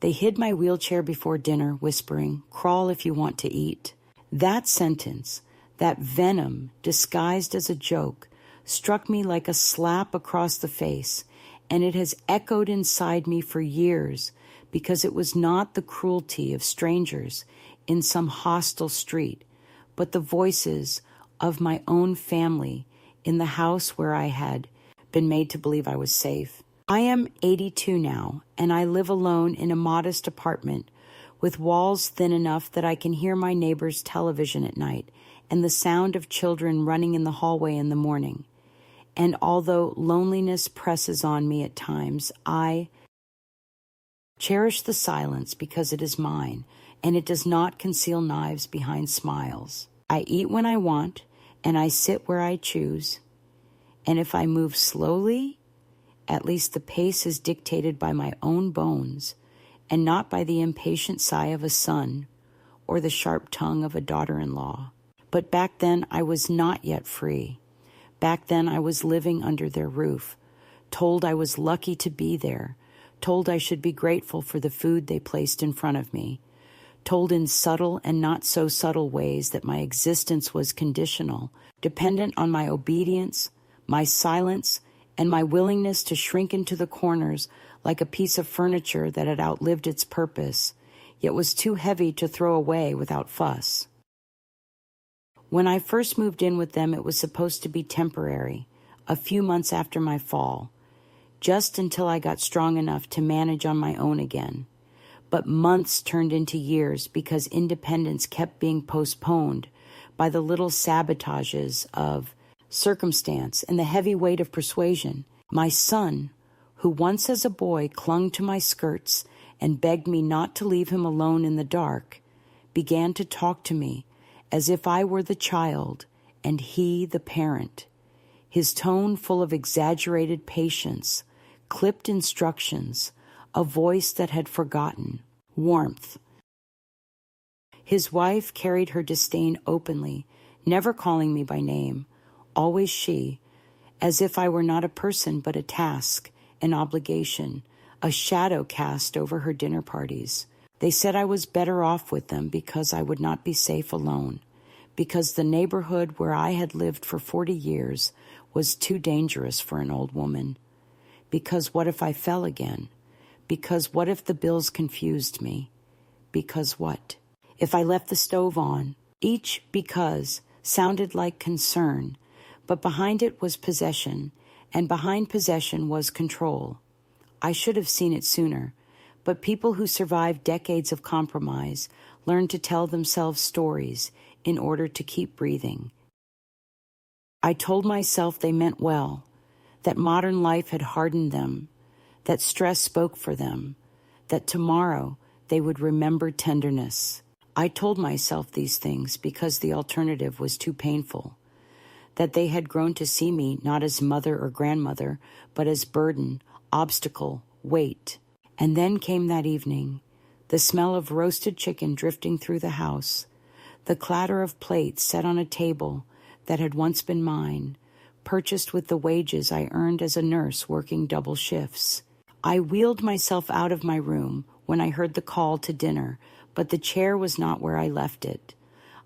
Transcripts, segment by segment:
They hid my wheelchair before dinner, whispering, "Crawl if you want to eat." That sentence, that venom disguised as a joke, struck me like a slap across the face, and it has echoed inside me for years because it was not the cruelty of strangers in some hostile street, but the voices of my own family in the house where I had been made to believe I was safe. I am 82 now, and I live alone in a modest apartment with walls thin enough that I can hear my neighbor's television at night and the sound of children running in the hallway in the morning. And although loneliness presses on me at times, I cherish the silence because it is mine, and it does not conceal knives behind smiles. I eat when I want, and I sit where I choose. And if I move slowly, at least the pace is dictated by my own bones, and not by the impatient sigh of a son or the sharp tongue of a daughter-in-law. But back then I was not yet free. Back then I was living under their roof, told I was lucky to be there, told I should be grateful for the food they placed in front of me, told in subtle and not so subtle ways that my existence was conditional, dependent on my obedience, my silence, and my willingness to shrink into the corners like a piece of furniture that had outlived its purpose, yet was too heavy to throw away without fuss. When I first moved in with them, it was supposed to be temporary, a few months after my fall, just until I got strong enough to manage on my own again. But months turned into years because independence kept being postponed by the little sabotages of circumstance and the heavy weight of persuasion. My son, who once as a boy clung to my skirts and begged me not to leave him alone in the dark, began to talk to me as if I were the child and he the parent, his tone full of exaggerated patience, clipped instructions, a voice that had forgotten, warmth. His wife carried her disdain openly, never calling me by name, always she, as if I were not a person but a task, an obligation, a shadow cast over her dinner parties. They said I was better off with them because I would not be safe alone, because the neighborhood where I had lived for 40 years was too dangerous for an old woman. Because what if I fell again? Because what if the bills confused me? Because what? If I left the stove on? Each because sounded like concern, but behind it was possession, and behind possession was control. I should have seen it sooner, but people who survive decades of compromise learn to tell themselves stories in order to keep breathing. I told myself they meant well, that modern life had hardened them, that stress spoke for them, that tomorrow they would remember tenderness. I told myself these things because the alternative was too painful, that they had grown to see me not as mother or grandmother, but as burden, obstacle, weight. And then came that evening, the smell of roasted chicken drifting through the house, the clatter of plates set on a table that had once been mine, purchased with the wages I earned as a nurse working double shifts. I wheeled myself out of my room when I heard the call to dinner, but the chair was not where I left it.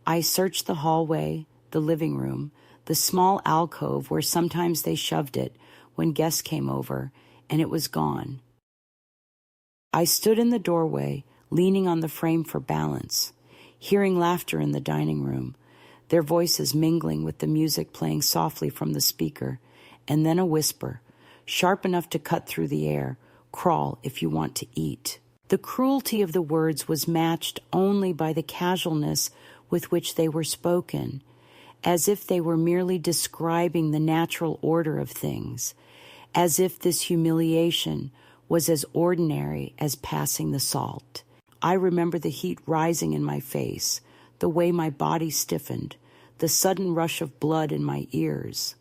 I searched the hallway, the living room, the small alcove where sometimes they shoved it when guests came over, and it was gone. I stood in the doorway, leaning on the frame for balance, hearing laughter in the dining room, their voices mingling with the music playing softly from the speaker, and then a whisper, sharp enough to cut through the air, "Crawl if you want to eat." The cruelty of the words was matched only by the casualness with which they were spoken, as if they were merely describing the natural order of things, as if this humiliation was as ordinary as passing the salt. I remember the heat rising in my face, the way my body stiffened, the sudden rush of blood in my ears.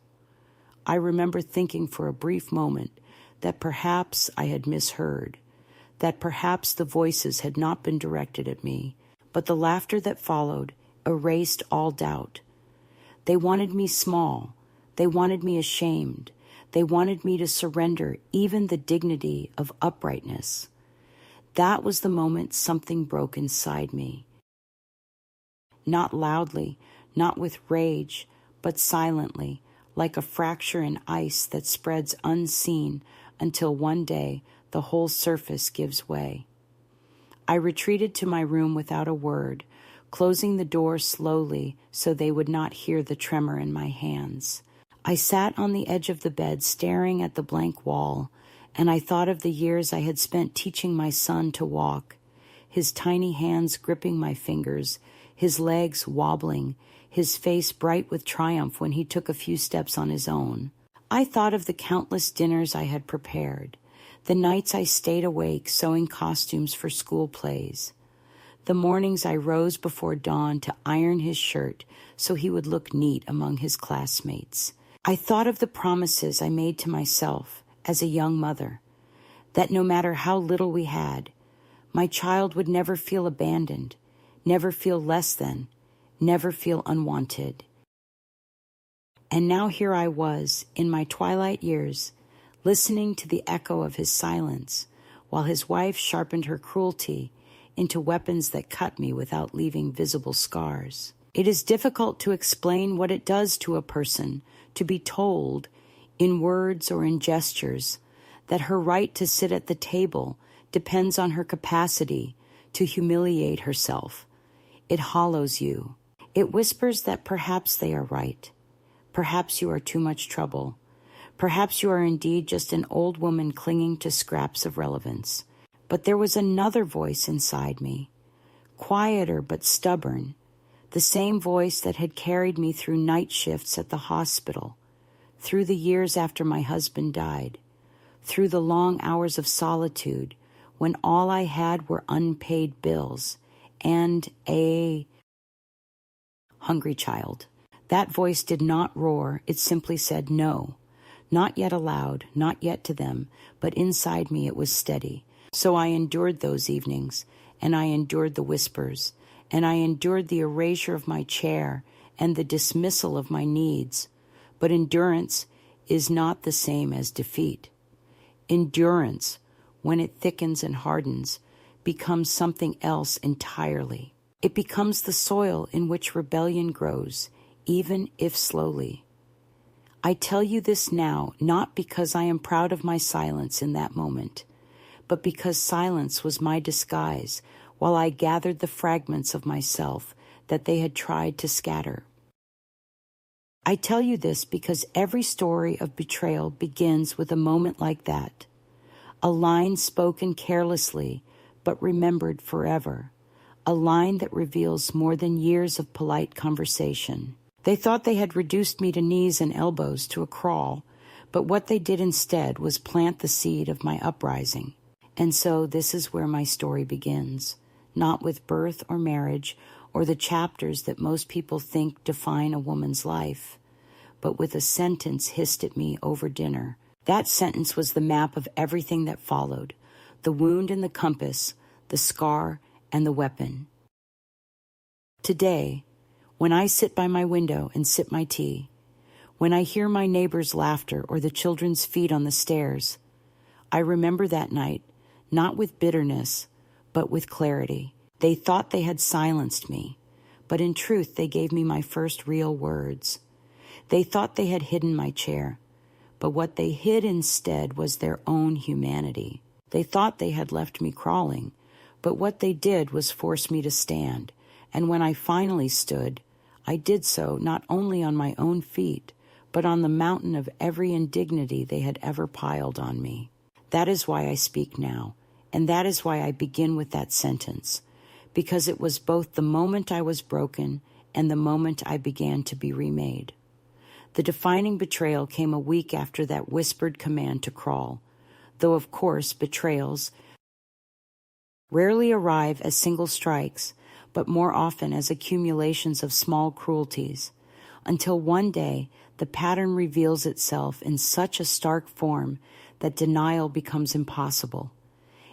I remember thinking for a brief moment that perhaps I had misheard, that perhaps the voices had not been directed at me, but the laughter that followed erased all doubt. They wanted me small. They wanted me ashamed. They wanted me to surrender even the dignity of uprightness. That was the moment something broke inside me. Not loudly, not with rage, but silently, like a fracture in ice that spreads unseen until one day the whole surface gives way. I retreated to my room without a word, closing the door slowly so they would not hear the tremor in my hands. I sat on the edge of the bed staring at the blank wall, and I thought of the years I had spent teaching my son to walk, his tiny hands gripping my fingers, his legs wobbling, his face bright with triumph when he took a few steps on his own. I thought of the countless dinners I had prepared, the nights I stayed awake sewing costumes for school plays, the mornings I rose before dawn to iron his shirt so he would look neat among his classmates. I thought of the promises I made to myself as a young mother, that no matter how little we had, my child would never feel abandoned, never feel less than, never feel unwanted. And now here I was, in my twilight years, listening to the echo of his silence, while his wife sharpened her cruelty into weapons that cut me without leaving visible scars. It is difficult to explain what it does to a person to be told, in words or in gestures, that her right to sit at the table depends on her capacity to humiliate herself. It hollows you. It whispers that perhaps they are right. Perhaps you are too much trouble. Perhaps you are indeed just an old woman clinging to scraps of relevance. But there was another voice inside me, quieter but stubborn, the same voice that had carried me through night shifts at the hospital, through the years after my husband died, through the long hours of solitude when all I had were unpaid bills and a hungry child. That voice did not roar, it simply said no. Not yet aloud, not yet to them, but inside me it was steady. So I endured those evenings, and I endured the whispers, and I endured the erasure of my chair and the dismissal of my needs. But endurance is not the same as defeat. Endurance, when it thickens and hardens, becomes something else entirely. It becomes the soil in which rebellion grows, even if slowly. I tell you this now, not because I am proud of my silence in that moment, but because silence was my disguise while I gathered the fragments of myself that they had tried to scatter. I tell you this because every story of betrayal begins with a moment like that, a line spoken carelessly but remembered forever, a line that reveals more than years of polite conversation. They thought they had reduced me to knees and elbows to a crawl, but what they did instead was plant the seed of my uprising. And so this is where my story begins, not with birth or marriage or the chapters that most people think define a woman's life, but with a sentence hissed at me over dinner. That sentence was the map of everything that followed, the wound and the compass, the scar and the weapon. Today, when I sit by my window and sip my tea, when I hear my neighbor's laughter or the children's feet on the stairs, I remember that night, not with bitterness, but with clarity. They thought they had silenced me, but in truth they gave me my first real words. They thought they had hidden my chair, but what they hid instead was their own humanity. They thought they had left me crawling, but what they did was force me to stand, and when I finally stood, I did so not only on my own feet, but on the mountain of every indignity they had ever piled on me. That is why I speak now, and that is why I begin with that sentence, because it was both the moment I was broken and the moment I began to be remade. The defining betrayal came a week after that whispered command to crawl, though of course betrayals rarely arrive as single strikes, but more often as accumulations of small cruelties, until one day the pattern reveals itself in such a stark form that denial becomes impossible.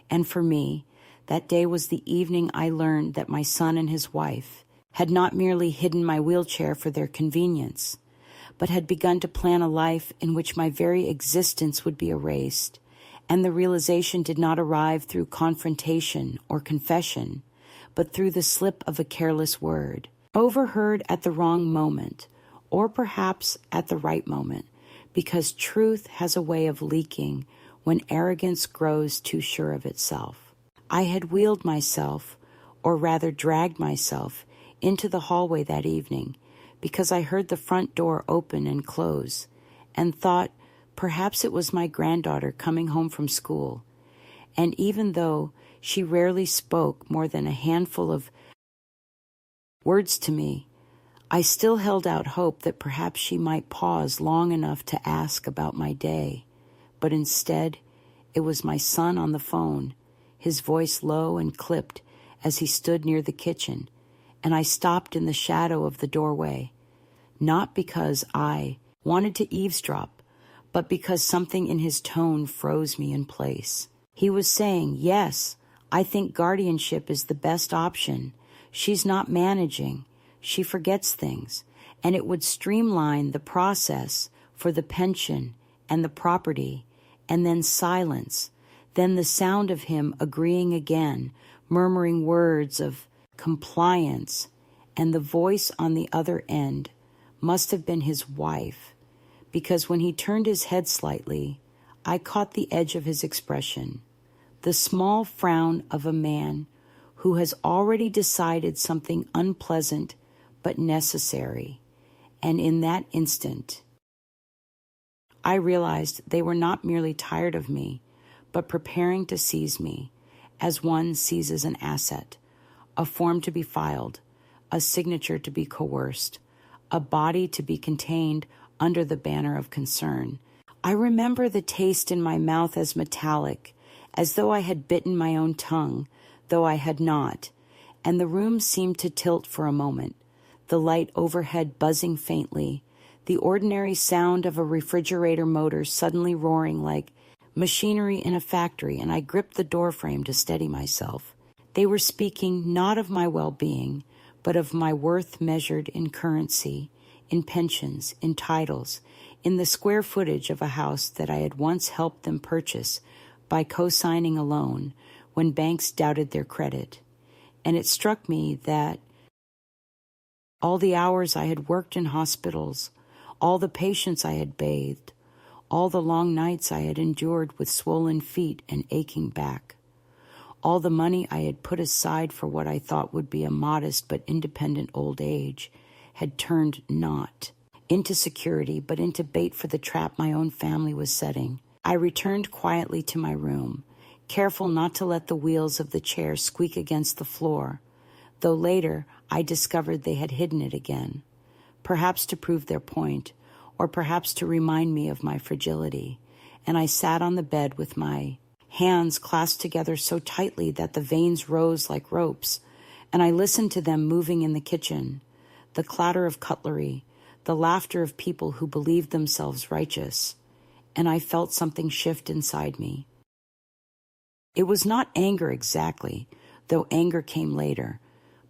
And for me, that day was the evening I learned that my son and his wife had not merely hidden my wheelchair for their convenience, but had begun to plan a life in which my very existence would be erased, And the realization did not arrive through confrontation or confession, but through the slip of a careless word, overheard at the wrong moment, or perhaps at the right moment, because truth has a way of leaking when arrogance grows too sure of itself. I had wheeled myself, or rather dragged myself, into the hallway that evening because I heard the front door open and close, and thought perhaps it was my granddaughter coming home from school. And even though she rarely spoke more than a handful of words to me, I still held out hope that perhaps she might pause long enough to ask about my day. But instead, it was my son on the phone, his voice low and clipped as he stood near the kitchen, and I stopped in the shadow of the doorway, not because I wanted to eavesdrop, but because something in his tone froze me in place. He was saying, "Yes, I think guardianship is the best option. She's not managing. She forgets things, and it would streamline the process for the pension and the property." And then silence, then the sound of him agreeing again, murmuring words of compliance, and the voice on the other end must have been his wife, because when he turned his head slightly, I caught the edge of his expression, the small frown of a man who has already decided something unpleasant but necessary. And in that instant, I realized they were not merely tired of me, but preparing to seize me, as one seizes an asset, a form to be filed, a signature to be coerced, a body to be contained under the banner of concern. I remember the taste in my mouth as metallic, as though I had bitten my own tongue, though I had not, and the room seemed to tilt for a moment, the light overhead buzzing faintly, the ordinary sound of a refrigerator motor suddenly roaring like machinery in a factory, and I gripped the doorframe to steady myself. They were speaking not of my well-being, but of my worth measured in currency, in pensions, in titles, in the square footage of a house that I had once helped them purchase by co-signing a loan when banks doubted their credit. And it struck me that all the hours I had worked in hospitals, all the patients I had bathed, all the long nights I had endured with swollen feet and aching back, all the money I had put aside for what I thought would be a modest but independent old age, had turned not into security, but into bait for the trap my own family was setting. I returned quietly to my room, careful not to let the wheels of the chair squeak against the floor, though later I discovered they had hidden it again, perhaps to prove their point, or perhaps to remind me of my fragility, and I sat on the bed with my hands clasped together so tightly that the veins rose like ropes, and I listened to them moving in the kitchen, the clatter of cutlery, the laughter of people who believed themselves righteous, and I felt something shift inside me. It was not anger exactly, though anger came later,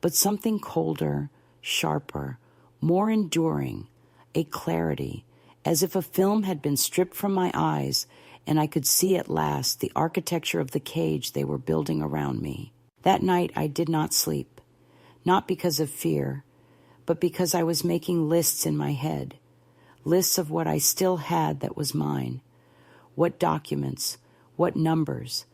but something colder, sharper, more enduring, a clarity, as if a film had been stripped from my eyes and I could see at last the architecture of the cage they were building around me. That night I did not sleep, not because of fear, but because I was making lists in my head, lists of what I still had that was mine, what documents, what numbers,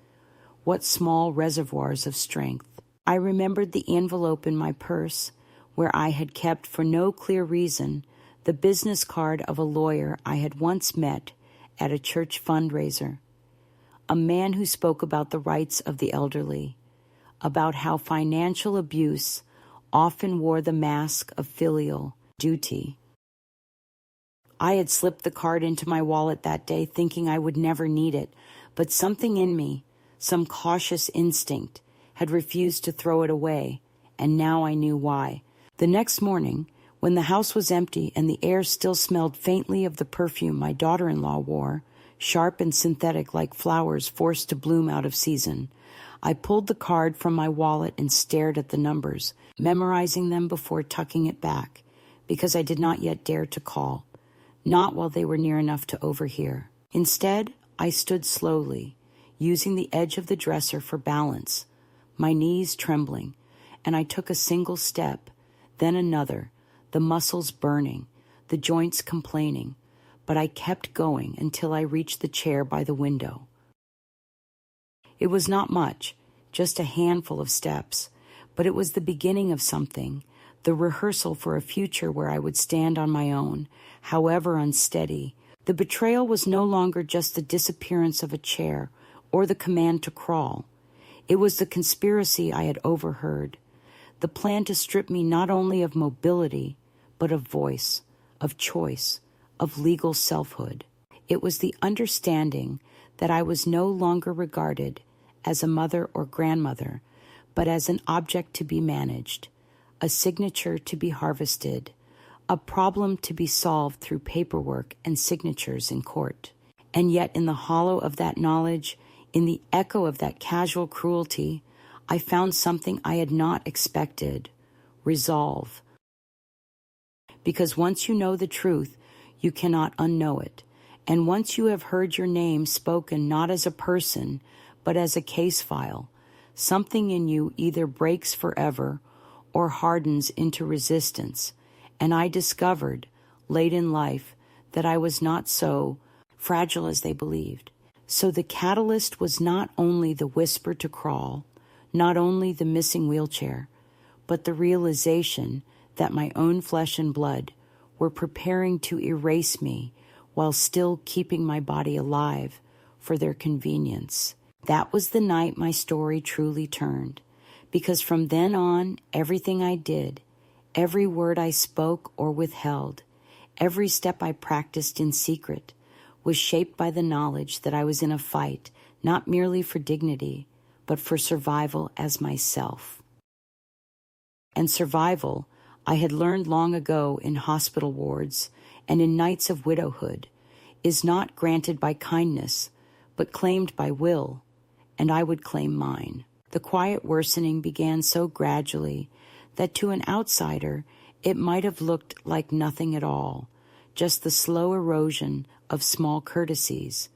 what small reservoirs of strength. I remembered the envelope in my purse where I had kept, for no clear reason, the business card of a lawyer I had once met at a church fundraiser, a man who spoke about the rights of the elderly, about how financial abuse often wore the mask of filial duty. I had slipped the card into my wallet that day thinking I would never need it, but something in me, some cautious instinct, had refused to throw it away, and now I knew why. The next morning, when the house was empty and the air still smelled faintly of the perfume my daughter-in-law wore, sharp and synthetic like flowers forced to bloom out of season, I pulled the card from my wallet and stared at the numbers, memorizing them before tucking it back, because I did not yet dare to call, not while they were near enough to overhear. Instead, I stood slowly, using the edge of the dresser for balance, my knees trembling, and I took a single step, then another, the muscles burning, the joints complaining, but I kept going until I reached the chair by the window. It was not much, just a handful of steps, but it was the beginning of something, the rehearsal for a future where I would stand on my own, however unsteady. The betrayal was no longer just the disappearance of a chair or the command to crawl. It was the conspiracy I had overheard, the plan to strip me not only of mobility, but of voice, of choice, of legal selfhood. It was the understanding that I was no longer regarded as a mother or grandmother, but as an object to be managed, a signature to be harvested, a problem to be solved through paperwork and signatures in court. And yet in the hollow of that knowledge, in the echo of that casual cruelty, I found something I had not expected: resolve. Because once you know the truth, you cannot unknow it. And once you have heard your name spoken not as a person, but as a case file, something in you either breaks forever or hardens into resistance. And I discovered, late in life, that I was not so fragile as they believed. So the catalyst was not only the whisper to crawl, not only the missing wheelchair, but the realization that my own flesh and blood were preparing to erase me while still keeping my body alive for their convenience. That was the night my story truly turned, because from then on, everything I did, every word I spoke or withheld, every step I practiced in secret, was shaped by the knowledge that I was in a fight, not merely for dignity, but for survival as myself. And survival, I had learned long ago in hospital wards and in nights of widowhood, is not granted by kindness, but claimed by will, and I would claim mine. The quiet worsening began so gradually that to an outsider it might have looked like nothing at all, just the slow erosion of small courtesies.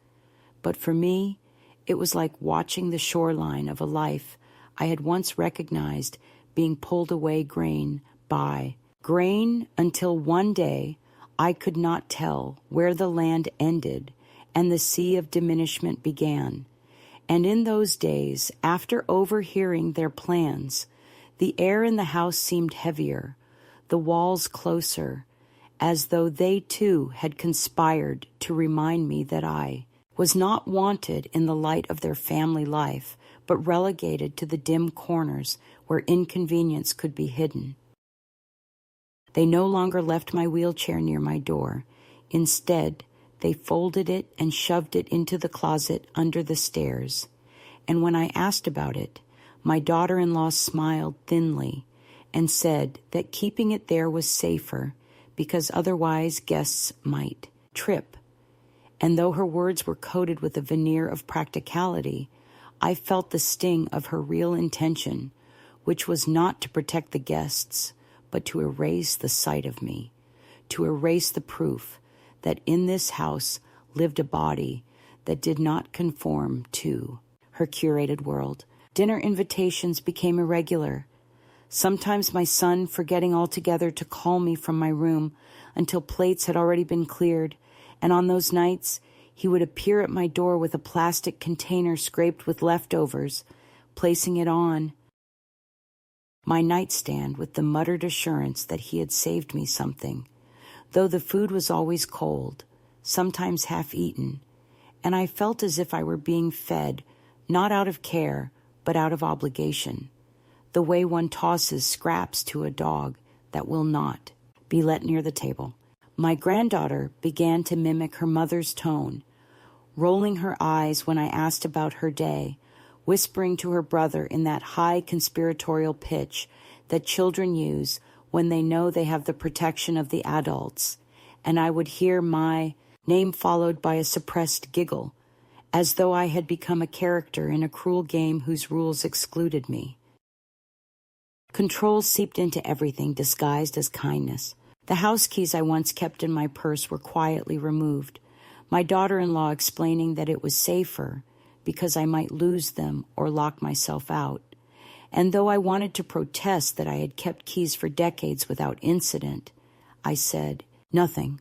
But for me, it was like watching the shoreline of a life I had once recognized being pulled away grain by grain, until one day I could not tell where the land ended and the sea of diminishment began. And in those days, after overhearing their plans, the air in the house seemed heavier, the walls closer, as though they too had conspired to remind me that I was not wanted in the light of their family life, but relegated to the dim corners where inconvenience could be hidden. They no longer left my wheelchair near my door. Instead, they folded it and shoved it into the closet under the stairs. And when I asked about it, my daughter-in-law smiled thinly and said that keeping it there was safer because otherwise guests might trip. And though her words were coated with a veneer of practicality, I felt the sting of her real intention, which was not to protect the guests, but to erase the sight of me, to erase the proof that in this house lived a body that did not conform to her curated world. Dinner invitations became irregular. Sometimes my son forgetting altogether to call me from my room until plates had already been cleared, and on those nights he would appear at my door with a plastic container scraped with leftovers, placing it on my nightstand with the muttered assurance that he had saved me something, though the food was always cold, sometimes half-eaten, and I felt as if I were being fed, not out of care, but out of obligation, the way one tosses scraps to a dog that will not be let near the table. My granddaughter began to mimic her mother's tone, rolling her eyes when I asked about her day, whispering to her brother in that high conspiratorial pitch that children use when they know they have the protection of the adults, and I would hear my name followed by a suppressed giggle, as though I had become a character in a cruel game whose rules excluded me. Control seeped into everything disguised as kindness. The house keys I once kept in my purse were quietly removed, my daughter-in-law explaining that it was safer, because I might lose them or lock myself out. And though I wanted to protest that I had kept keys for decades without incident, I said nothing,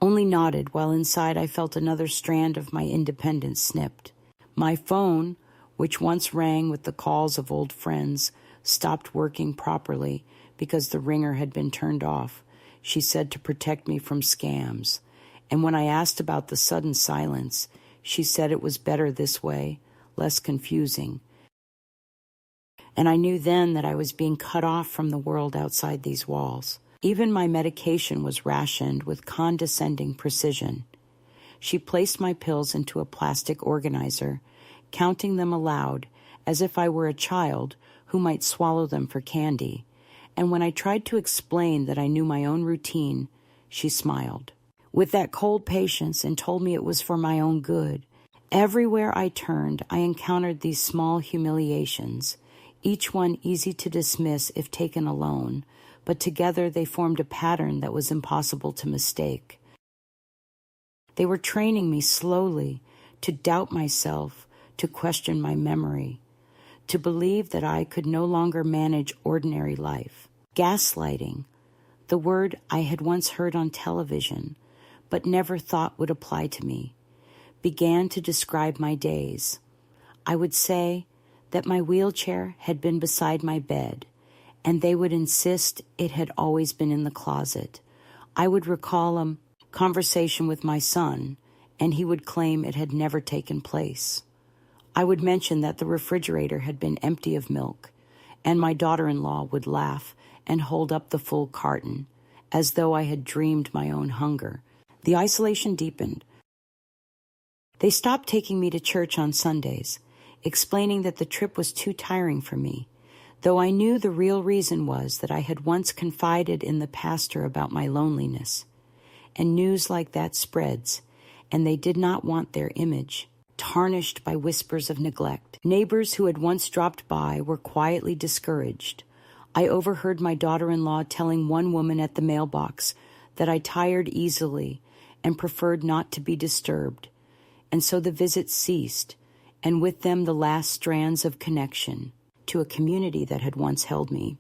only nodded while inside I felt another strand of my independence snipped. My phone, which once rang with the calls of old friends, stopped working properly because the ringer had been turned off, she said, to protect me from scams. And when I asked about the sudden silence, she said it was better this way, less confusing. And I knew then that I was being cut off from the world outside these walls. Even my medication was rationed with condescending precision. She placed my pills into a plastic organizer, counting them aloud as if I were a child who might swallow them for candy. And when I tried to explain that I knew my own routine, she smiled with that cold patience and told me it was for my own good. Everywhere I turned, I encountered these small humiliations, each one easy to dismiss if taken alone, but together they formed a pattern that was impossible to mistake. They were training me slowly to doubt myself, to question my memory, to believe that I could no longer manage ordinary life. Gaslighting, the word I had once heard on television, but never thought would apply to me, began to describe my days. I would say that my wheelchair had been beside my bed, and they would insist it had always been in the closet. I would recall a conversation with my son, and he would claim it had never taken place. I would mention that the refrigerator had been empty of milk, and my daughter-in-law would laugh and hold up the full carton, as though I had dreamed my own hunger. The isolation deepened. They stopped taking me to church on Sundays, explaining that the trip was too tiring for me, though I knew the real reason was that I had once confided in the pastor about my loneliness. And news like that spreads, and they did not want their image tarnished by whispers of neglect. Neighbors who had once dropped by were quietly discouraged. I overheard my daughter-in-law telling one woman at the mailbox that I tired easily and preferred not to be disturbed, and so the visits ceased, and with them the last strands of connection to a community that had once held me.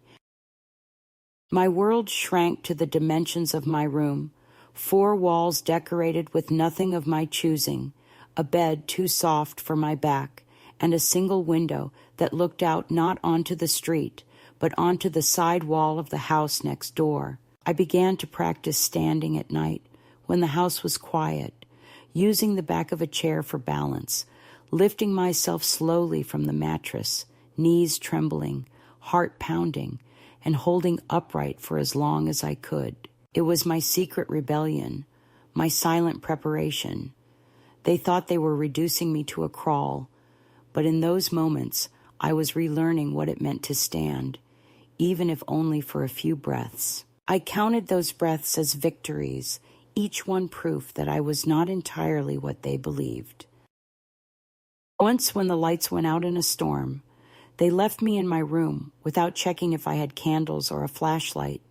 My world shrank to the dimensions of my room, 4 walls decorated with nothing of my choosing, a bed too soft for my back, and a single window that looked out not onto the street, but onto the side wall of the house next door. I began to practice standing at night when the house was quiet, using the back of a chair for balance, lifting myself slowly from the mattress, knees trembling, heart pounding, and holding upright for as long as I could. It was my secret rebellion, my silent preparation. They thought they were reducing me to a crawl, but in those moments I was relearning what it meant to stand, even if only for a few breaths. I counted those breaths as victories, each one proof that I was not entirely what they believed. Once, when the lights went out in a storm, they left me in my room without checking if I had candles or a flashlight,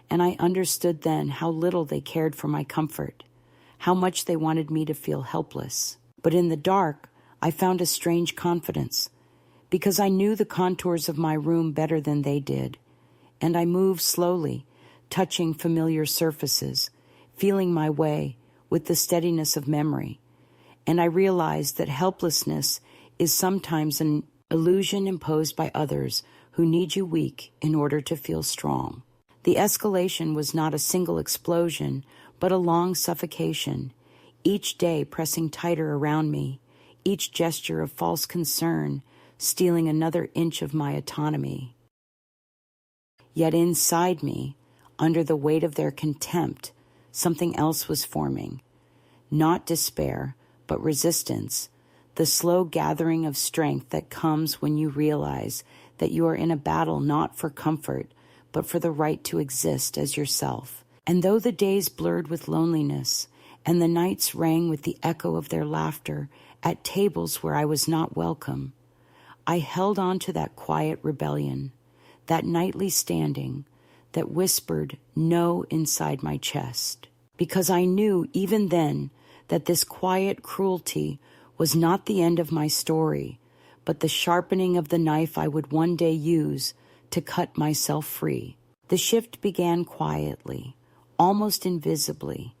and I understood then how little they cared for my comfort, how much they wanted me to feel helpless. But in the dark, I found a strange confidence, because I knew the contours of my room better than they did, and I moved slowly, touching familiar surfaces, feeling my way with the steadiness of memory. And I realized that helplessness is sometimes an illusion imposed by others who need you weak in order to feel strong. The escalation was not a single explosion, but a long suffocation, each day pressing tighter around me, each gesture of false concern stealing another inch of my autonomy. Yet inside me, under the weight of their contempt, something else was forming. Not despair, but resistance, the slow gathering of strength that comes when you realize that you are in a battle not for comfort, but for the right to exist as yourself. And though the days blurred with loneliness, and the nights rang with the echo of their laughter at tables where I was not welcome, I held on to that quiet rebellion, that nightly standing that whispered no inside my chest, because I knew even then that this quiet cruelty was not the end of my story, but the sharpening of the knife I would one day use to cut myself free. The shift began quietly, almost invisibly,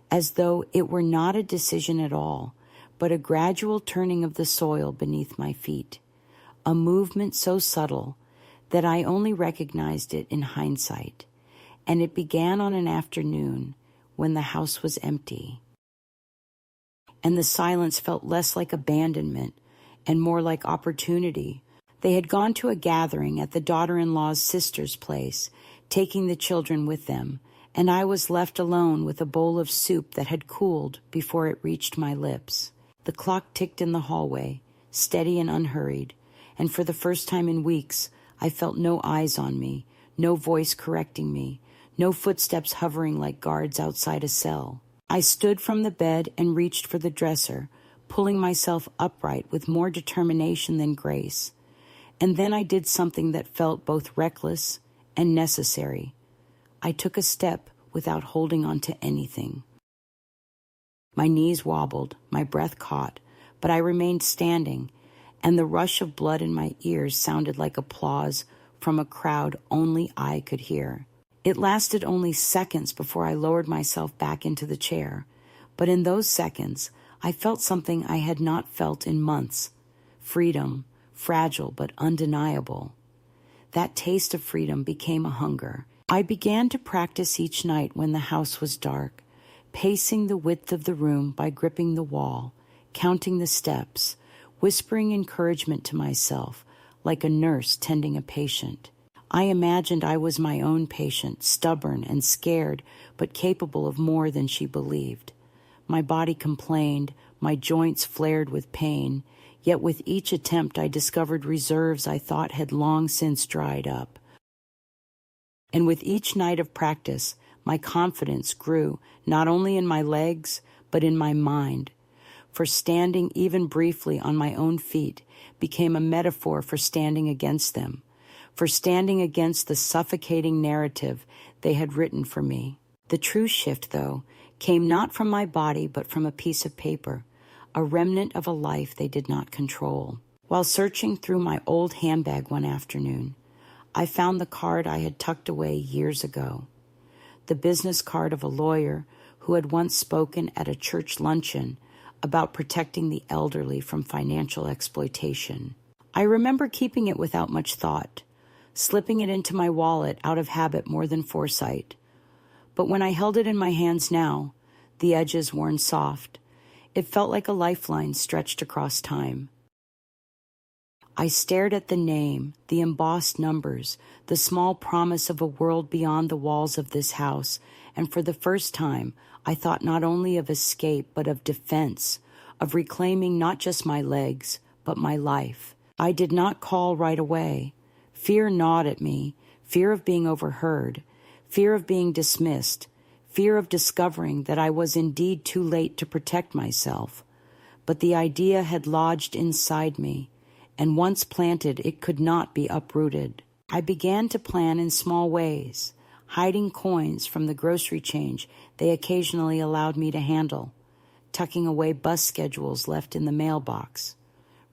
as though it were not a decision at all, but a gradual turning of the soil beneath my feet, a movement so subtle that I only recognized it in hindsight, and it began on an afternoon when the house was empty, and the silence felt less like abandonment and more like opportunity. They had gone to a gathering at the daughter-in-law's sister's place, taking the children with them, and I was left alone with a bowl of soup that had cooled before it reached my lips. The clock ticked in the hallway, steady and unhurried, and for the first time in weeks, I felt no eyes on me, no voice correcting me, no footsteps hovering like guards outside a cell. I stood from the bed and reached for the dresser, pulling myself upright with more determination than grace. And then I did something that felt both reckless and necessary. I took a step without holding on to anything. My knees wobbled, my breath caught, but I remained standing, and the rush of blood in my ears sounded like applause from a crowd only I could hear. It lasted only seconds before I lowered myself back into the chair, but in those seconds, I felt something I had not felt in months. Freedom, fragile but undeniable. That taste of freedom became a hunger. I began to practice each night when the house was dark, pacing the width of the room by gripping the wall, counting the steps, whispering encouragement to myself, like a nurse tending a patient. I imagined I was my own patient, stubborn and scared, but capable of more than she believed. My body complained, my joints flared with pain, yet with each attempt I discovered reserves I thought had long since dried up. And with each night of practice, my confidence grew, not only in my legs, but in my mind. For standing even briefly on my own feet became a metaphor for standing against them, for standing against the suffocating narrative they had written for me. The true shift, though, came not from my body but from a piece of paper, a remnant of a life they did not control. While searching through my old handbag one afternoon, I found the card I had tucked away years ago, the business card of a lawyer who had once spoken at a church luncheon about protecting the elderly from financial exploitation. I remember keeping it without much thought, slipping it into my wallet out of habit more than foresight. But when I held it in my hands now, the edges worn soft, it felt like a lifeline stretched across time. I stared at the name, the embossed numbers, the small promise of a world beyond the walls of this house, and for the first time, I thought not only of escape, but of defense, of reclaiming not just my legs, but my life. I did not call right away. Fear gnawed at me, fear of being overheard, fear of being dismissed, fear of discovering that I was indeed too late to protect myself. But the idea had lodged inside me, and once planted, it could not be uprooted. I began to plan in small ways, hiding coins from the grocery change they occasionally allowed me to handle, tucking away bus schedules left in the mailbox,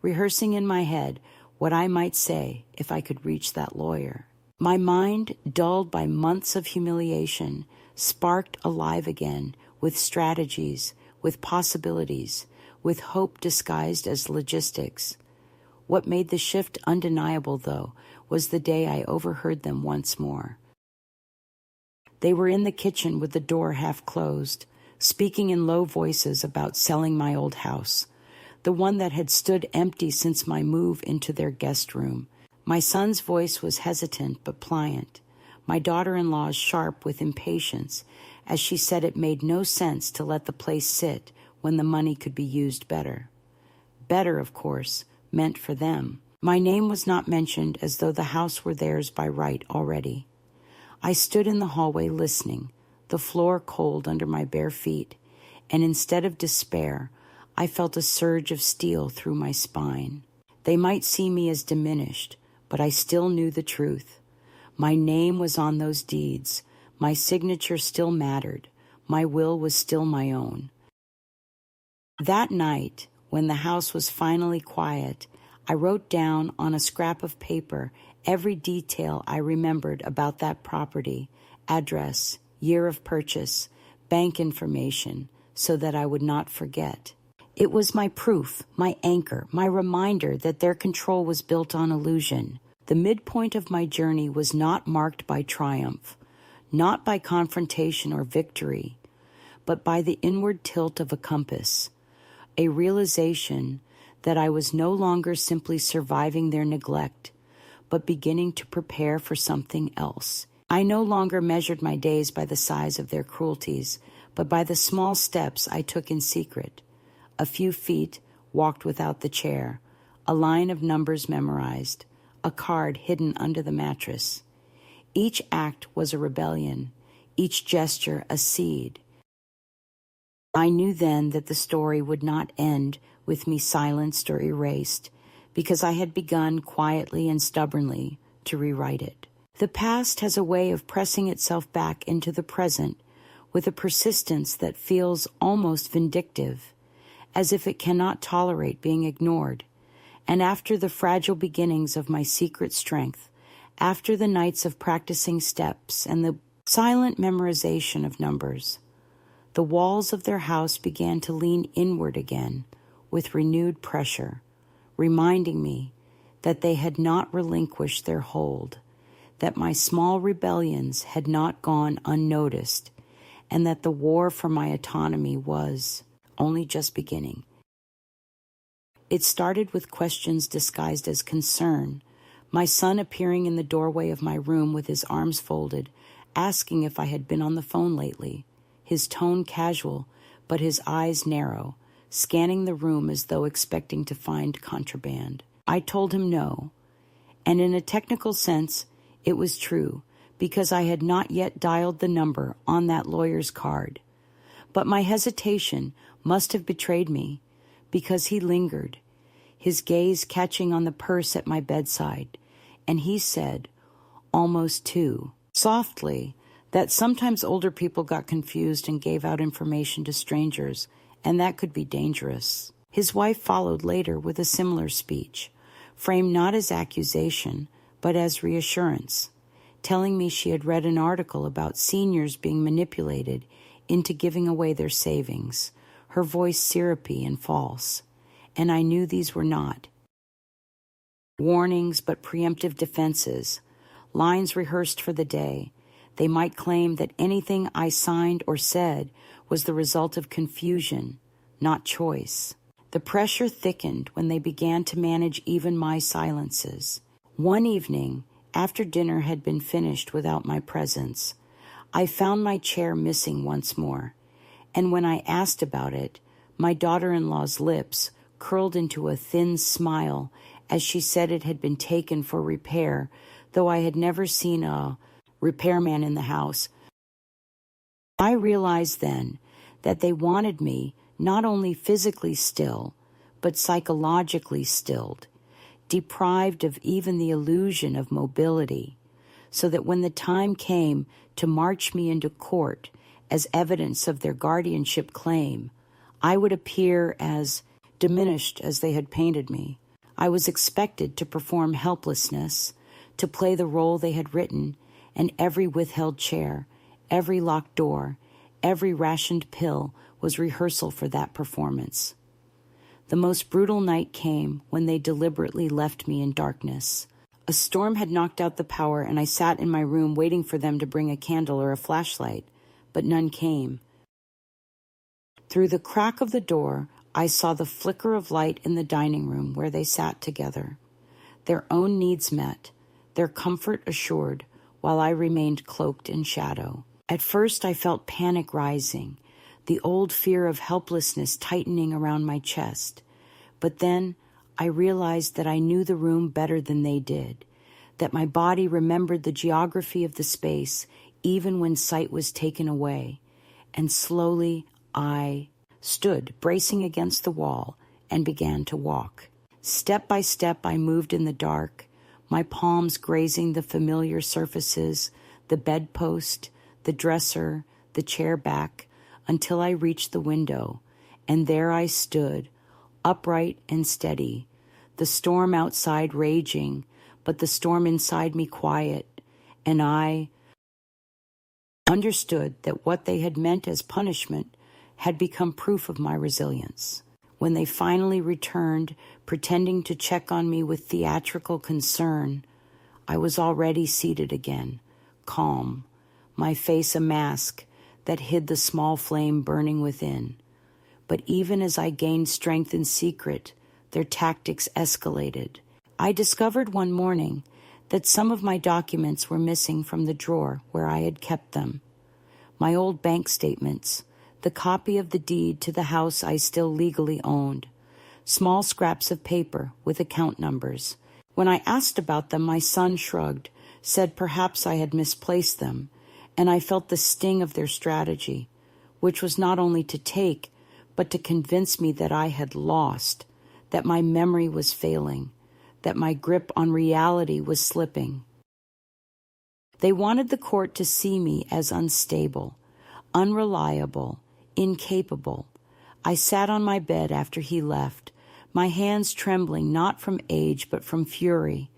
rehearsing in my head what I might say if I could reach that lawyer. My mind, dulled by months of humiliation, sparked alive again with strategies, with possibilities, with hope disguised as logistics. What made the shift undeniable, though, was the day I overheard them once more. They were in the kitchen with the door half closed, speaking in low voices about selling my old house, the one that had stood empty since my move into their guest room. My son's voice was hesitant but pliant, my daughter-in-law's sharp with impatience, as she said it made no sense to let the place sit when the money could be used better. Better, of course, meant for them. My name was not mentioned as though the house were theirs by right already. I stood in the hallway listening, the floor cold under my bare feet, and instead of despair, I felt a surge of steel through my spine. They might see me as diminished, but I still knew the truth. My name was on those deeds. My signature still mattered. My will was still my own. That night, when the house was finally quiet, I wrote down on a scrap of paper every detail I remembered about that property, address, year of purchase, bank information, so that I would not forget. It was my proof, my anchor, my reminder that their control was built on illusion. The midpoint of my journey was not marked by triumph, not by confrontation or victory, but by the inward tilt of a compass, a realization that I was no longer simply surviving their neglect, but beginning to prepare for something else. I no longer measured my days by the size of their cruelties, but by the small steps I took in secret. A few feet walked without the chair, a line of numbers memorized, a card hidden under the mattress. Each act was a rebellion, each gesture a seed. I knew then that the story would not end with me silenced or erased, because I had begun quietly and stubbornly to rewrite it. The past has a way of pressing itself back into the present with a persistence that feels almost vindictive, as if it cannot tolerate being ignored. And after the fragile beginnings of my secret strength, after the nights of practicing steps and the silent memorization of numbers, the walls of their house began to lean inward again with renewed pressure, reminding me that they had not relinquished their hold, that my small rebellions had not gone unnoticed, and that the war for my autonomy was only just beginning. It started with questions disguised as concern, my son appearing in the doorway of my room with his arms folded, asking if I had been on the phone lately, his tone casual, but his eyes narrow, scanning the room as though expecting to find contraband. I told him no, and in a technical sense, it was true, because I had not yet dialed the number on that lawyer's card. But my hesitation must have betrayed me, because he lingered, his gaze catching on the purse at my bedside, and he said, almost too softly, that sometimes older people got confused and gave out information to strangers, and that could be dangerous. His wife followed later with a similar speech, framed not as accusation, but as reassurance, telling me she had read an article about seniors being manipulated into giving away their savings, her voice syrupy and false, and I knew these were not warnings but preemptive defenses, lines rehearsed for the day. They might claim that anything I signed or said was the result of confusion, not choice. The pressure thickened when they began to manage even my silences. One evening, after dinner had been finished without my presence, I found my chair missing once more, and when I asked about it, my daughter-in-law's lips curled into a thin smile as she said it had been taken for repair, though I had never seen a repairman in the house. I realized then that they wanted me not only physically still, but psychologically stilled, deprived of even the illusion of mobility, so that when the time came to march me into court as evidence of their guardianship claim, I would appear as diminished as they had painted me. I was expected to perform helplessness, to play the role they had written, and every withheld chair, every locked door, every rationed pill was rehearsal for that performance. The most brutal night came when they deliberately left me in darkness. A storm had knocked out the power, and I sat in my room waiting for them to bring a candle or a flashlight, but none came. Through the crack of the door, I saw the flicker of light in the dining room where they sat together, their own needs met, their comfort assured, while I remained cloaked in shadow. At first I felt panic rising, the old fear of helplessness tightening around my chest. But then I realized that I knew the room better than they did, that my body remembered the geography of the space even when sight was taken away, and slowly I stood bracing against the wall and began to walk. Step by step I moved in the dark, my palms grazing the familiar surfaces, the bedpost, the dresser, the chair back, until I reached the window, and there I stood, upright and steady, the storm outside raging, but the storm inside me quiet, and I understood that what they had meant as punishment had become proof of my resilience. When they finally returned, pretending to check on me with theatrical concern, I was already seated again, calm, my face a mask that hid the small flame burning within. But even as I gained strength in secret, their tactics escalated. I discovered one morning that some of my documents were missing from the drawer where I had kept them. My old bank statements, the copy of the deed to the house I still legally owned, small scraps of paper with account numbers. When I asked about them, my son shrugged, said perhaps I had misplaced them, and I felt the sting of their strategy, which was not only to take, but to convince me that I had lost, that my memory was failing, that my grip on reality was slipping. They wanted the court to see me as unstable, unreliable, incapable. I sat on my bed after he left, my hands trembling not from age but from fury,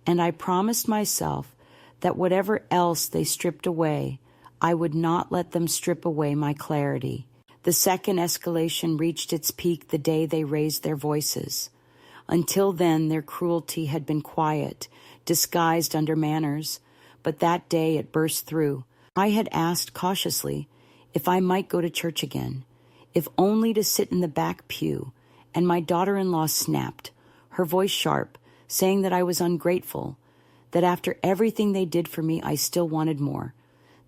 and I promised myself that whatever else they stripped away, I would not let them strip away my clarity. The second escalation reached its peak the day they raised their voices. Until then, their cruelty had been quiet, disguised under manners, but that day it burst through. I had asked cautiously if I might go to church again, if only to sit in the back pew, and my daughter-in-law snapped, her voice sharp, saying that I was ungrateful, that after everything they did for me I still wanted more,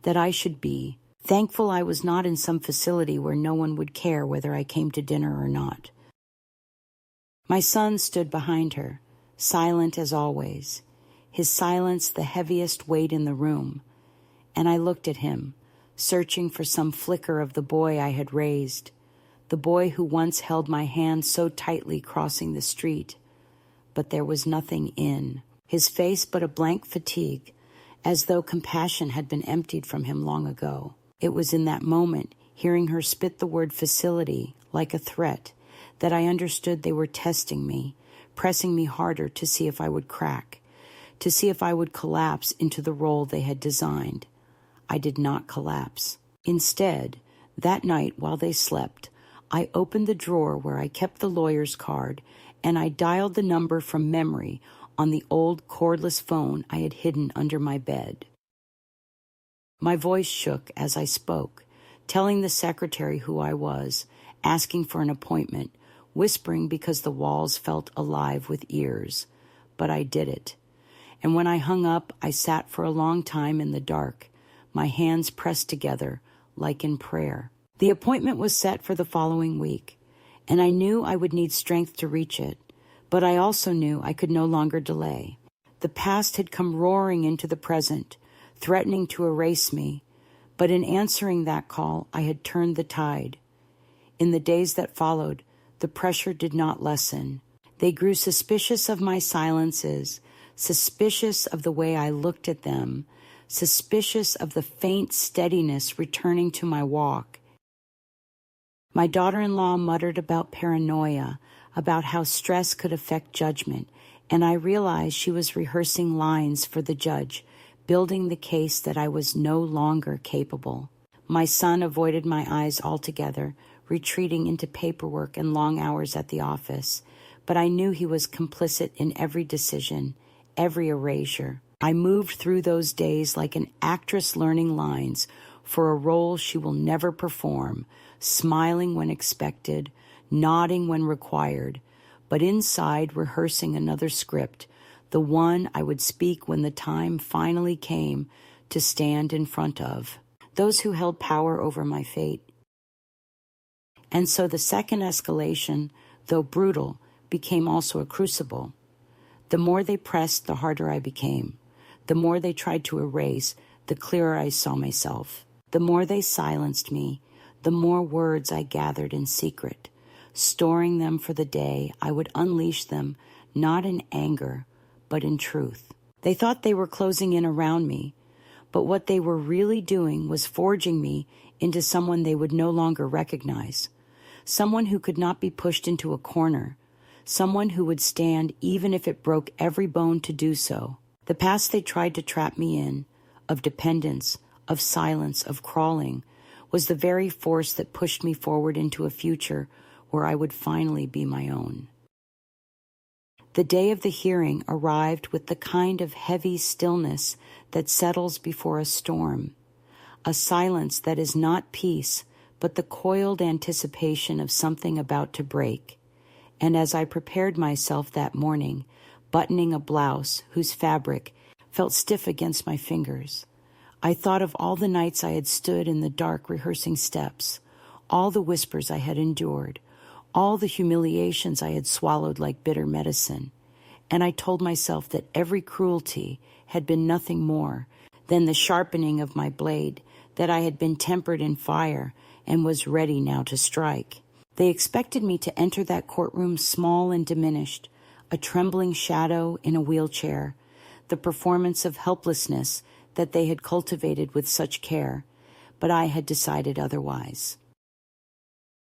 that I should be thankful I was not in some facility where no one would care whether I came to dinner or not. My son stood behind her, silent as always, his silence the heaviest weight in the room, and I looked at him, searching for some flicker of the boy I had raised, the boy who once held my hand so tightly crossing the street. But there was nothing in his face but a blank fatigue, as though compassion had been emptied from him long ago. It was in that moment, hearing her spit the word facility like a threat, that I understood they were testing me, pressing me harder to see if I would crack, to see if I would collapse into the role they had designed. I did not collapse. Instead, that night while they slept, I opened the drawer where I kept the lawyer's card, and I dialed the number from memory on the old cordless phone I had hidden under my bed. My voice shook as I spoke, telling the secretary who I was, asking for an appointment, whispering because the walls felt alive with ears. But I did it. And when I hung up, I sat for a long time in the dark, my hands pressed together, like in prayer. The appointment was set for the following week, and I knew I would need strength to reach it, but I also knew I could no longer delay. The past had come roaring into the present, threatening to erase me, but in answering that call, I had turned the tide. In the days that followed, the pressure did not lessen. They grew suspicious of my silences, suspicious of the way I looked at them, suspicious of the faint steadiness returning to my walk. My daughter-in-law muttered about paranoia, about how stress could affect judgment, and I realized she was rehearsing lines for the judge, building the case that I was no longer capable. My son avoided my eyes altogether, retreating into paperwork and long hours at the office, but I knew he was complicit in every decision, every erasure. I moved through those days like an actress learning lines for a role she will never perform, smiling when expected, nodding when required, but inside rehearsing another script, the one I would speak when the time finally came to stand in front of those who held power over my fate. And so the second escalation, though brutal, became also a crucible. The more they pressed, the harder I became. The more they tried to erase, the clearer I saw myself. The more they silenced me, the more words I gathered in secret, storing them for the day I would unleash them, not in anger, but in truth. They thought they were closing in around me, but what they were really doing was forging me into someone they would no longer recognize, someone who could not be pushed into a corner, someone who would stand even if it broke every bone to do so. The past they tried to trap me in, of dependence, of silence, of crawling, was the very force that pushed me forward into a future where I would finally be my own. The day of the hearing arrived with the kind of heavy stillness that settles before a storm, a silence that is not peace, but the coiled anticipation of something about to break. And as I prepared myself that morning, buttoning a blouse whose fabric felt stiff against my fingers, I thought of all the nights I had stood in the dark rehearsing steps, all the whispers I had endured, all the humiliations I had swallowed like bitter medicine, and I told myself that every cruelty had been nothing more than the sharpening of my blade, that I had been tempered in fire and was ready now to strike. They expected me to enter that courtroom small and diminished, a trembling shadow in a wheelchair, the performance of helplessness that they had cultivated with such care, but I had decided otherwise.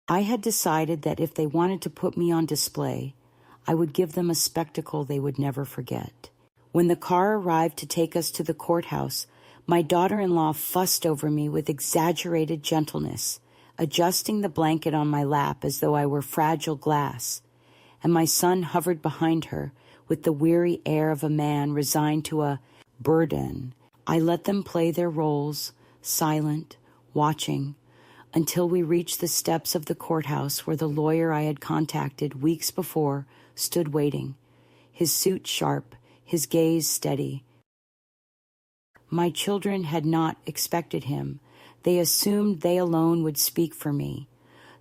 I had decided that if they wanted to put me on display, I would give them a spectacle they would never forget. When the car arrived to take us to the courthouse, my daughter-in-law fussed over me with exaggerated gentleness, adjusting the blanket on my lap as though I were fragile glass, and my son hovered behind her with the weary air of a man resigned to a burden. I let them play their roles, silent, watching, until we reached the steps of the courthouse where the lawyer I had contacted weeks before stood waiting, his suit sharp, his gaze steady. My children had not expected him. They assumed they alone would speak for me.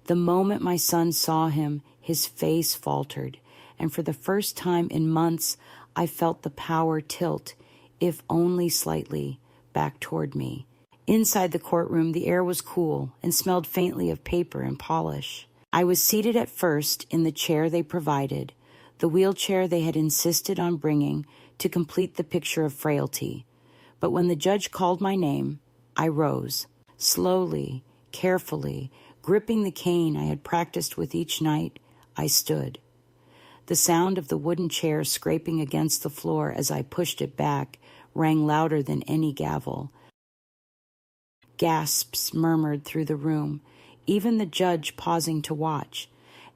The moment my son saw him, his face faltered, and for the first time in months, I felt the power tilt, if only slightly, back toward me. Inside the courtroom, the air was cool and smelled faintly of paper and polish. I was seated at first in the chair they provided, the wheelchair they had insisted on bringing to complete the picture of frailty. But when the judge called my name, I rose, slowly, carefully, gripping the cane I had practiced with each night. I stood. The sound of the wooden chair scraping against the floor as I pushed it back rang louder than any gavel. Gasps murmured through the room, even the judge pausing to watch,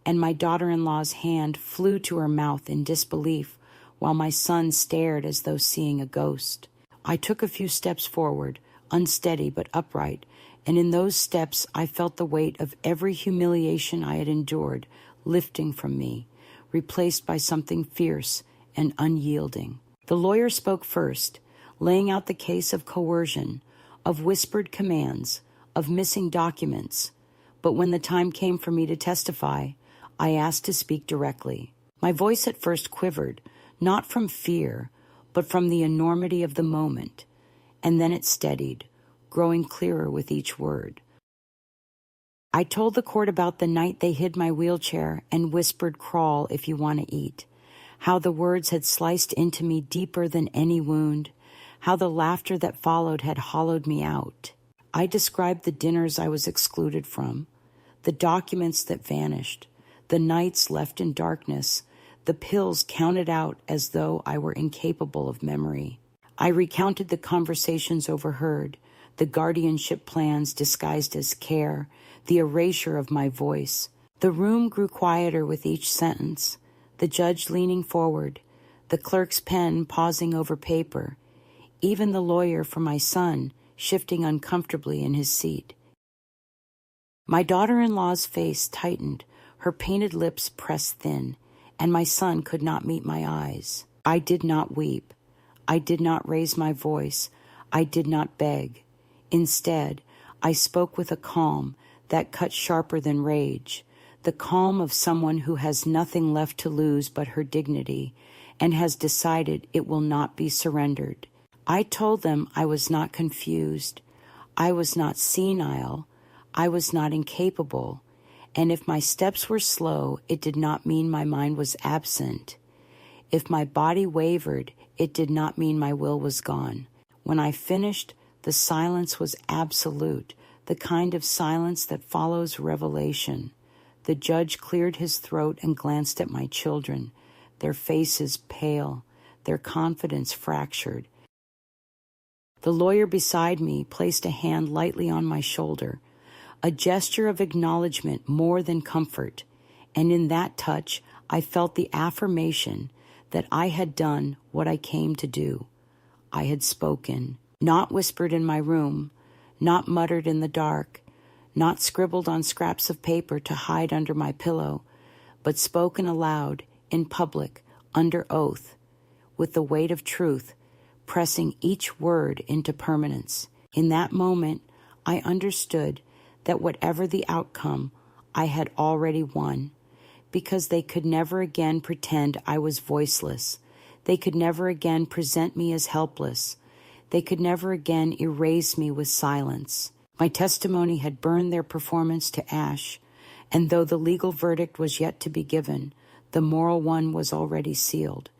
and my daughter-in-law's hand flew to her mouth in disbelief while my son stared as though seeing a ghost. I took a few steps forward, unsteady but upright, and in those steps I felt the weight of every humiliation I had endured lifting from me, replaced by something fierce and unyielding. The lawyer spoke first, laying out the case of coercion, of whispered commands, of missing documents. But when the time came for me to testify, I asked to speak directly. My voice at first quivered, not from fear, but from the enormity of the moment, and then it steadied, growing clearer with each word. I told the court about the night they hid my wheelchair and whispered, "Crawl if you want to eat," how the words had sliced into me deeper than any wound, how the laughter that followed had hollowed me out. I described the dinners I was excluded from, the documents that vanished, the nights left in darkness, the pills counted out as though I were incapable of memory. I recounted the conversations overheard, the guardianship plans disguised as care, the erasure of my voice. The room grew quieter with each sentence, the judge leaning forward, the clerk's pen pausing over paper, even the lawyer for my son shifting uncomfortably in his seat. My daughter-in-law's face tightened, her painted lips pressed thin, and my son could not meet my eyes. I did not weep. I did not raise my voice. I did not beg. Instead, I spoke with a calm that cut sharper than rage, the calm of someone who has nothing left to lose but her dignity and has decided it will not be surrendered. I told them I was not confused. I was not senile. I was not incapable. And if my steps were slow, it did not mean my mind was absent. If my body wavered, it did not mean my will was gone. When I finished, the silence was absolute, the kind of silence that follows revelation, The judge cleared his throat and glanced at my children, their faces pale, their confidence fractured. The lawyer beside me placed a hand lightly on my shoulder, a gesture of acknowledgement more than comfort, and in that touch I felt the affirmation that I had done what I came to do. I had spoken, not whispered in my room, not muttered in the dark, not scribbled on scraps of paper to hide under my pillow, but spoken aloud, in public, under oath, with the weight of truth, pressing each word into permanence. In that moment, I understood that whatever the outcome, I had already won, because they could never again pretend I was voiceless. They could never again present me as helpless. They could never again erase me with silence. My testimony had burned their performance to ash, and though the legal verdict was yet to be given, the moral one was already sealed.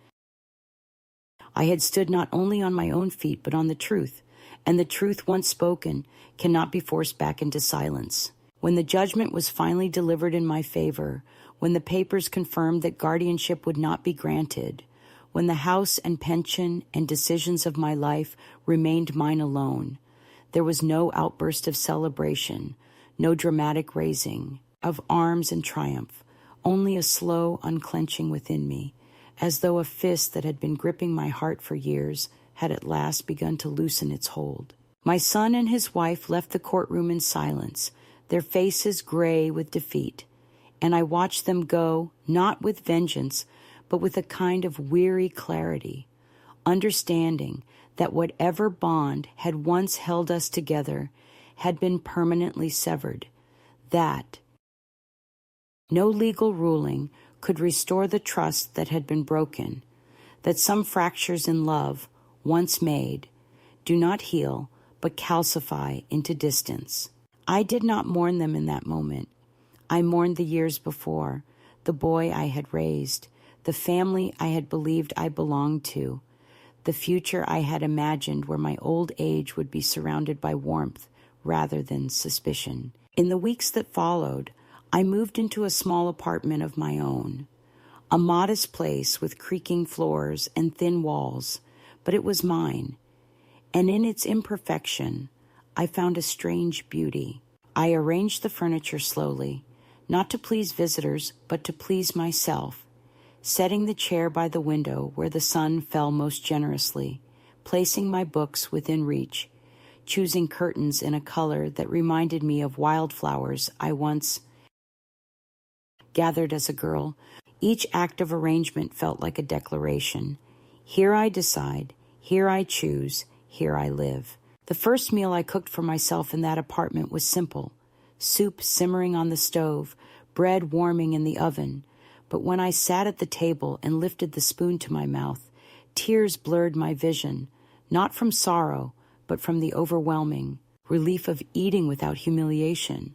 I had stood not only on my own feet, but on the truth, and the truth once spoken cannot be forced back into silence. When the judgment was finally delivered in my favor, when the papers confirmed that guardianship would not be granted, when the house and pension and decisions of my life remained mine alone, there was no outburst of celebration, no dramatic raising of arms in triumph, only a slow unclenching within me, as though a fist that had been gripping my heart for years had at last begun to loosen its hold. My son and his wife left the courtroom in silence, their faces gray with defeat, and I watched them go, not with vengeance, but with a kind of weary clarity, understanding that whatever bond had once held us together had been permanently severed, that no legal ruling could restore the trust that had been broken, that some fractures in love, once made, do not heal but calcify into distance. I did not mourn them in that moment. I mourned the years before, the boy I had raised, the family I had believed I belonged to, the future I had imagined where my old age would be surrounded by warmth rather than suspicion. In the weeks that followed, I moved into a small apartment of my own, a modest place with creaking floors and thin walls, but it was mine, and in its imperfection, I found a strange beauty. I arranged the furniture slowly, not to please visitors, but to please myself, setting the chair by the window where the sun fell most generously, placing my books within reach, choosing curtains in a color that reminded me of wildflowers I once gathered as a girl. Each act of arrangement felt like a declaration. Here I decide, here I choose, here I live. The first meal I cooked for myself in that apartment was simple: soup simmering on the stove, bread warming in the oven. But when I sat at the table and lifted the spoon to my mouth, tears blurred my vision, not from sorrow, but from the overwhelming relief of eating without humiliation,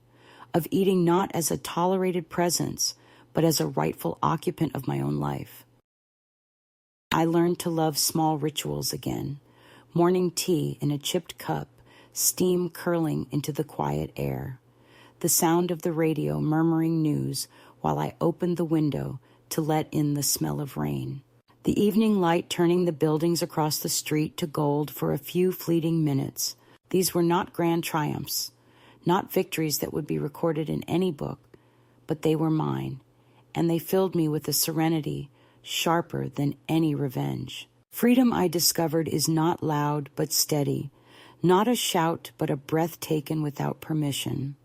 of eating not as a tolerated presence, but as a rightful occupant of my own life. I learned to love small rituals again: morning tea in a chipped cup, steam curling into the quiet air, the sound of the radio murmuring news while I opened the window to let in the smell of rain, the evening light turning the buildings across the street to gold for a few fleeting minutes. These were not grand triumphs, not victories that would be recorded in any book, but they were mine, and they filled me with a serenity sharper than any revenge. Freedom, I discovered, is not loud but steady, not a shout but a breath taken without permission.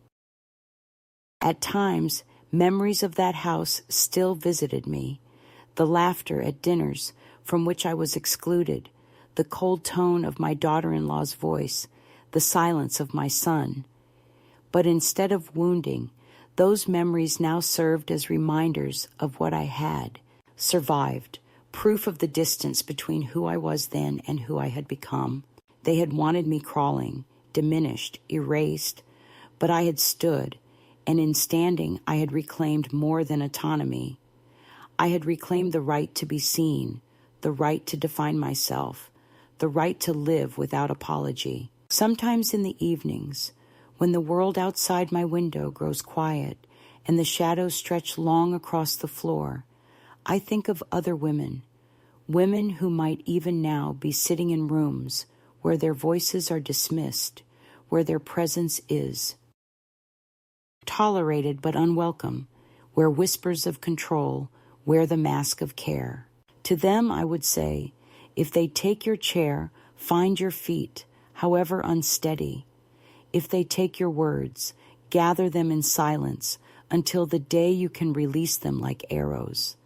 At times, memories of that house still visited me: the laughter at dinners from which I was excluded, the cold tone of my daughter-in-law's voice, the silence of my son. But instead of wounding, those memories now served as reminders of what I had survived, proof of the distance between who I was then and who I had become. They had wanted me crawling, diminished, erased, but I had stood, and in standing I had reclaimed more than autonomy. I had reclaimed the right to be seen, the right to define myself, the right to live without apology. Sometimes in the evenings, when the world outside my window grows quiet and the shadows stretch long across the floor, I think of other women, women who might even now be sitting in rooms where their voices are dismissed, where their presence is tolerated but unwelcome, where whispers of control wear the mask of care. To them I would say, if they take your chair, find your feet, however unsteady. If they take your words, gather them in silence until the day you can release them like arrows.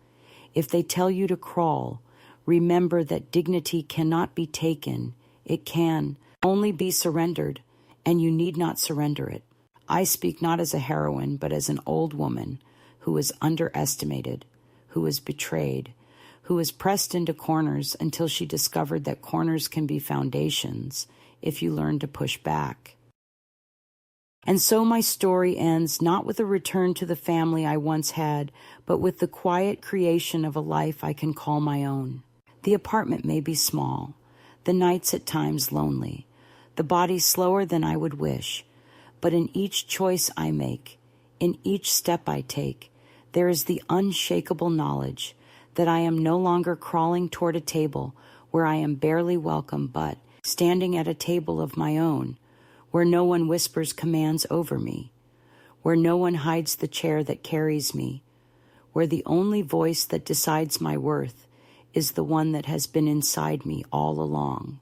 If they tell you to crawl, remember that dignity cannot be taken. It can only be surrendered, and you need not surrender it. I speak not as a heroine, but as an old woman who was underestimated, who was betrayed, who was pressed into corners until she discovered that corners can be foundations if you learn to push back. And so my story ends not with a return to the family I once had, but with the quiet creation of a life I can call my own. The apartment may be small, the nights at times lonely, the body slower than I would wish, but in each choice I make, in each step I take, there is the unshakable knowledge that I am no longer crawling toward a table where I am barely welcome, but standing at a table of my own, where no one whispers commands over me, where no one hides the chair that carries me, where the only voice that decides my worth is the one that has been inside me all along.